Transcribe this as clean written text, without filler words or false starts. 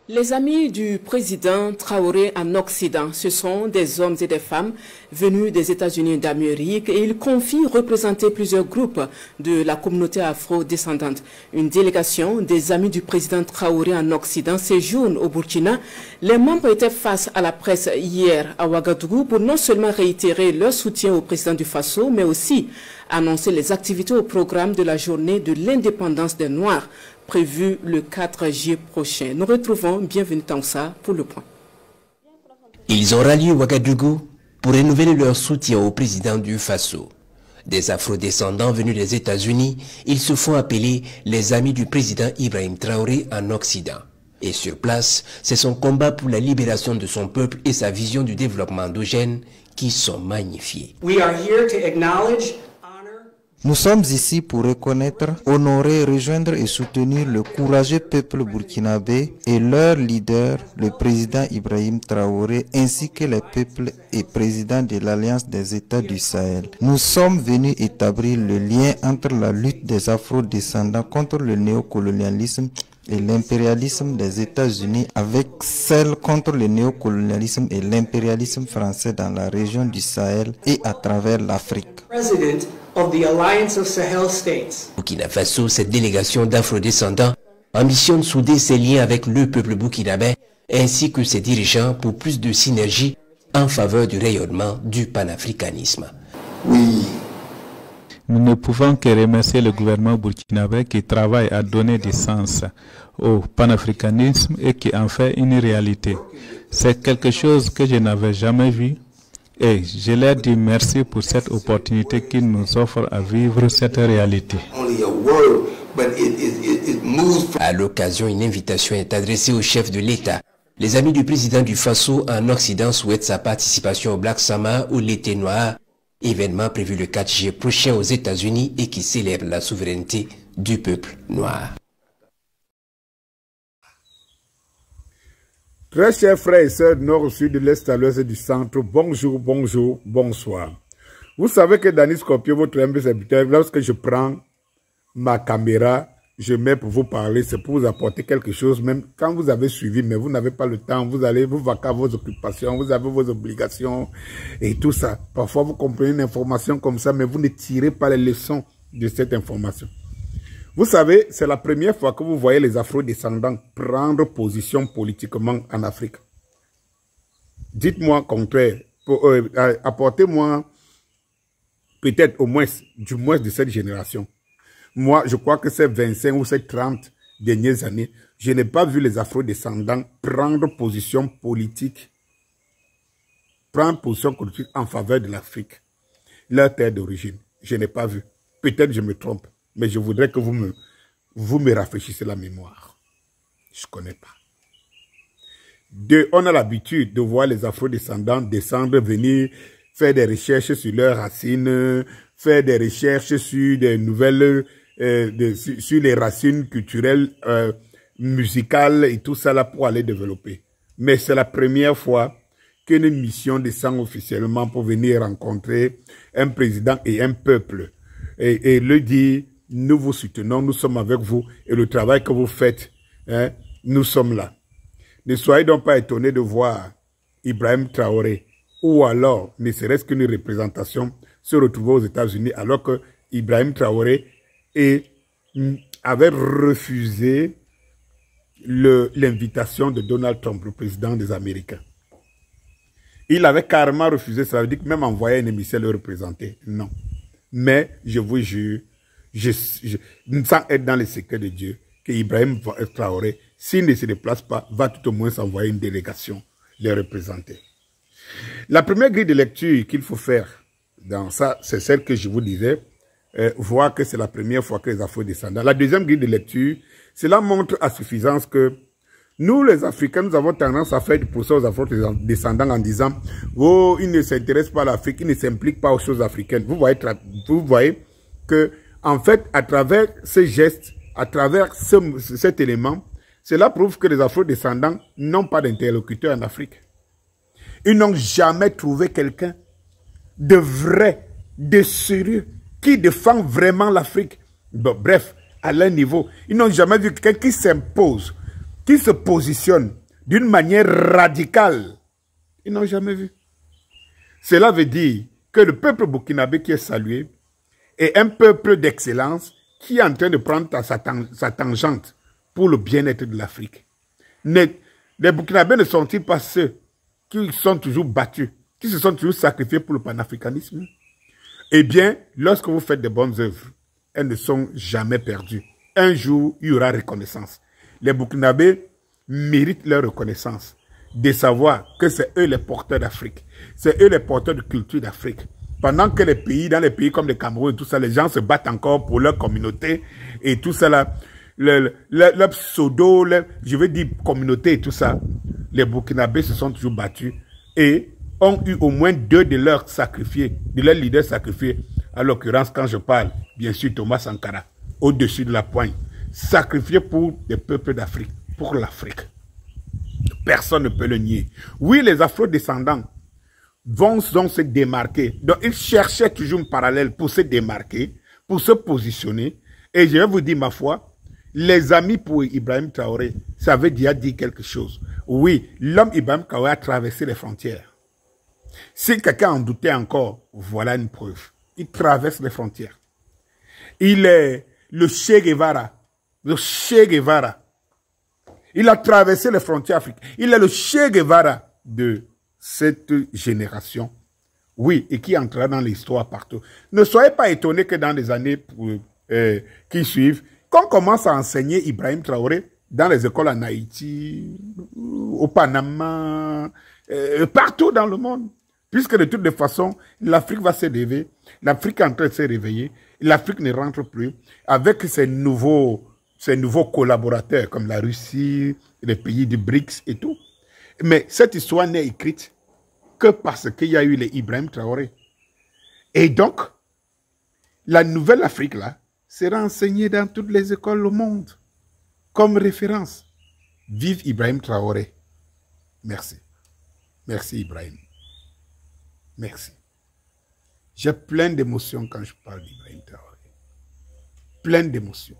Les amis du président Traoré en Occident, ce sont des hommes et des femmes venus des États-Unis d'Amérique et ils confient représenter plusieurs groupes de la communauté afro-descendante. Une délégation des amis du président Traoré en Occident séjourne au Burkina. Les membres étaient face à la presse hier à Ouagadougou pour non seulement réitérer leur soutien au président du Faso, mais aussi annoncer les activités au programme de la journée de l'indépendance des Noirs, prévu le 4 juillet prochain. Nous retrouvons Bienvenue Tansa pour le point. Ils ont rallié Ouagadougou pour renouveler leur soutien au président du Faso. Des afro-descendants venus des États-Unis, ils se font appeler les amis du président Ibrahim Traoré en Occident. Et sur place, c'est son combat pour la libération de son peuple et sa vision du développement endogène qui sont magnifiés. Nous sommes ici pour reconnaître, honorer, rejoindre et soutenir le courageux peuple burkinabé et leur leader, le président Ibrahim Traoré, ainsi que les peuples et présidents de l'Alliance des États du Sahel. Nous sommes venus établir le lien entre la lutte des afro-descendants contre le néocolonialisme et l'impérialisme des États-Unis avec celle contre le néocolonialisme et l'impérialisme français dans la région du Sahel et à travers l'Afrique. Burkina Faso, cette délégation d'afro-descendants ambitionne souder ses liens avec le peuple burkinabé ainsi que ses dirigeants pour plus de synergie en faveur du rayonnement du panafricanisme. Oui. Nous ne pouvons que remercier le gouvernement burkinabé qui travaille à donner du sens au panafricanisme et qui en fait une réalité. C'est quelque chose que je n'avais jamais vu et je leur dis merci pour cette opportunité qu'ils nous offrent à vivre cette réalité. À l'occasion, une invitation est adressée au chef de l'État. Les amis du président du Faso en Occident souhaitent sa participation au Black Summer ou l'été noir, événement prévu le 4 juillet prochain aux États-Unis et qui célèbre la souveraineté du peuple noir. Très chers frères et sœurs du nord au sud, de l'est à l'ouest et du centre, bonjour, bonjour, bonsoir. Vous savez que Danny Scorpio, votre humble serviteur, lorsque je prends ma caméra, je mets pour vous parler, c'est pour vous apporter quelque chose, même quand vous avez suivi, mais vous n'avez pas le temps, vous allez vous vaquer à vos occupations, vous avez vos obligations et tout ça. Parfois, vous comprenez une information comme ça, mais vous ne tirez pas les leçons de cette information. Vous savez, c'est la première fois que vous voyez les afro-descendants prendre position politiquement en Afrique. Dites-moi contraire, apportez-moi peut-être du moins de cette génération. Moi, je crois que ces 25 ou ces 30 dernières années, je n'ai pas vu les afro-descendants prendre position politique en faveur de l'Afrique, leur terre d'origine. Je n'ai pas vu. Peut-être je me trompe, mais je voudrais que vous me rafraîchissez la mémoire. Je ne connais pas. On a l'habitude de voir les afro-descendants descendre, venir faire des recherches sur leurs racines, faire des recherches sur des nouvelles, sur les racines culturelles, musicales et tout ça là pour aller développer. Mais c'est la première fois qu'une mission descend officiellement pour venir rencontrer un président et un peuple et le dire, nous vous soutenons, nous sommes avec vous et le travail que vous faites, hein, nous sommes là. Ne soyez donc pas étonnés de voir Ibrahim Traoré ou alors, ne serait-ce qu'une représentation, se retrouver aux États-Unis alors que Ibrahim Traoré avait refusé l'invitation de Donald Trump, le président des Américains. Il avait carrément refusé, ça veut dire que même envoyer un émissaire le représenter. Non. Mais je vous jure, sans être dans les secrets de Dieu, que Ibrahim Traoré, s'il ne se déplace pas, va tout au moins s'envoyer une délégation les représenter. La première grille de lecture qu'il faut faire dans ça, c'est celle que je vous disais, voir que c'est la première fois que les afro-descendants. La deuxième grille de lecture, cela montre à suffisance que nous, les Africains, nous avons tendance à faire du procès aux afro-descendants en disant « Oh, ils ne s'intéressent pas à l'Afrique, ils ne s'impliquent pas aux choses africaines. » Vous voyez que, en fait, à travers ce geste, à travers cet élément, cela prouve que les afro-descendants n'ont pas d'interlocuteur en Afrique. Ils n'ont jamais trouvé quelqu'un de vrai, de sérieux, qui défend vraiment l'Afrique. Bon, bref, à leur niveau. Ils n'ont jamais vu quelqu'un qui s'impose qui se positionne d'une manière radicale, ils n'ont jamais vu. Cela veut dire que le peuple burkinabé qui est salué est un peuple d'excellence qui est en train de prendre sa tangente pour le bien-être de l'Afrique. Les Burkinabés ne sont-ils pas ceux qui sont toujours battus, qui se sont toujours sacrifiés pour le panafricanisme? Eh bien, lorsque vous faites de bonnes œuvres, elles ne sont jamais perdues. Un jour, il y aura reconnaissance. Les Burkinabés méritent leur reconnaissance, de savoir que c'est eux les porteurs d'Afrique. C'est eux les porteurs de culture d'Afrique. Pendant que dans les pays comme le Cameroun et tout ça, les gens se battent encore pour leur communauté et tout ça là, leur pseudo, je veux dire communauté et tout ça, les Burkinabés se sont toujours battus et ont eu au moins 2 de leurs sacrifiés, de leurs leaders sacrifiés. À l'occurrence, quand je parle, bien sûr, Thomas Sankara, au-dessus de la poigne, sacrifié pour les peuples d'Afrique, pour l'Afrique. Personne ne peut le nier. Oui, les afro-descendants vont donc se démarquer. Donc, ils cherchaient toujours un parallèle pour se démarquer, pour se positionner. Et je vais vous dire, ma foi, les amis pour Ibrahim Traoré, ça veut déjà dire quelque chose. Oui, l'homme Ibrahim Traoré a traversé les frontières. Si quelqu'un en doutait encore, voilà une preuve. Il traverse les frontières. Il est le Che Guevara. Le Che Guevara. Il a traversé les frontières africaines. Il est le Che Guevara de cette génération. Oui, et qui entrera dans l'histoire partout. Ne soyez pas étonnés que dans les années qui suivent, qu'on commence à enseigner Ibrahim Traoré dans les écoles en Haïti, au Panama, partout dans le monde. Puisque de toutes les façons, l'Afrique va se lever, l'Afrique est en train de se réveiller, l'Afrique ne rentre plus avec ces nouveaux collaborateurs comme la Russie, les pays du BRICS et tout. Mais cette histoire n'est écrite que parce qu'il y a eu les Ibrahim Traoré. Et donc, la nouvelle Afrique là sera enseignée dans toutes les écoles au monde comme référence. Vive Ibrahim Traoré. Merci. Merci Ibrahim. Merci. J'ai plein d'émotions quand je parle d'Ibrahim Traoré. Plein d'émotions.